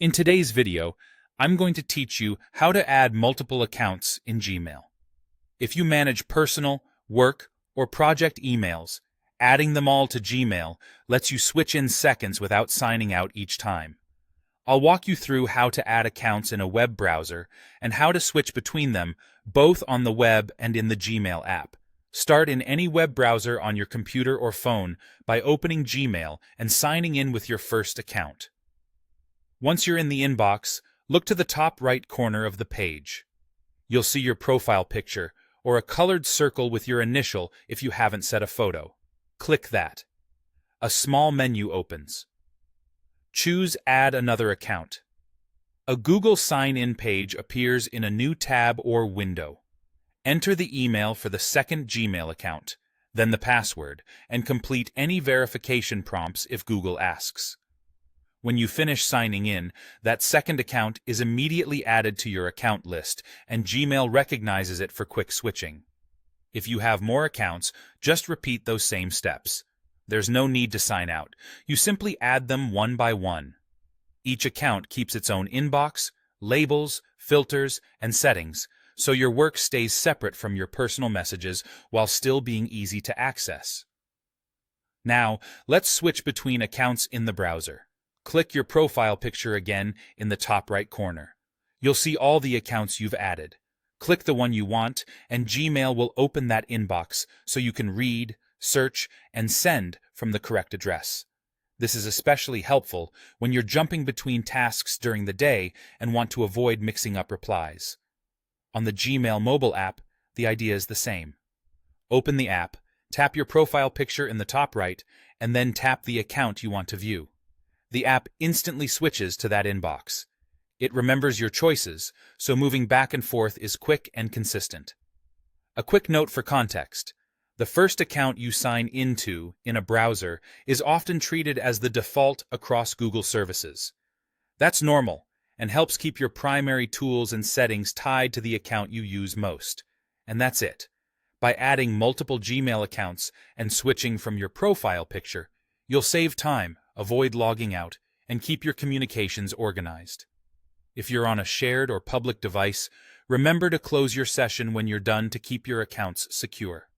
In today's video, I'm going to teach you how to add multiple accounts in Gmail. If you manage personal, work, or project emails, adding them all to Gmail lets you switch in seconds without signing out each time. I'll walk you through how to add accounts in a web browser and how to switch between them both on the web and in the Gmail app. Start in any web browser on your computer or phone by opening Gmail and signing in with your first account. Once you're in the inbox, look to the top right corner of the page. You'll see your profile picture, or a colored circle with your initial if you haven't set a photo. Click that. A small menu opens. Choose Add Another Account. A Google Sign-In page appears in a new tab or window. Enter the email for the second Gmail account, then the password, and complete any verification prompts if Google asks. When you finish signing in, that second account is immediately added to your account list, and Gmail recognizes it for quick switching. If you have more accounts, just repeat those same steps. There's no need to sign out. You simply add them one by one. Each account keeps its own inbox, labels, filters, and settings, so your work stays separate from your personal messages while still being easy to access. Now, let's switch between accounts in the browser. Click your profile picture again in the top right corner. You'll see all the accounts you've added. Click the one you want, and Gmail will open that inbox so you can read, search, and send from the correct address. This is especially helpful when you're jumping between tasks during the day and want to avoid mixing up replies. On the Gmail mobile app, the idea is the same. Open the app, tap your profile picture in the top right, and then tap the account you want to view. The app instantly switches to that inbox. It remembers your choices, so moving back and forth is quick and consistent. A quick note for context. The first account you sign into in a browser is often treated as the default across Google services. That's normal and helps keep your primary tools and settings tied to the account you use most. And that's it. By adding multiple Gmail accounts and switching from your profile picture, you'll save time, avoid logging out, and keep your communications organized. If you're on a shared or public device, remember to close your session when you're done to keep your accounts secure.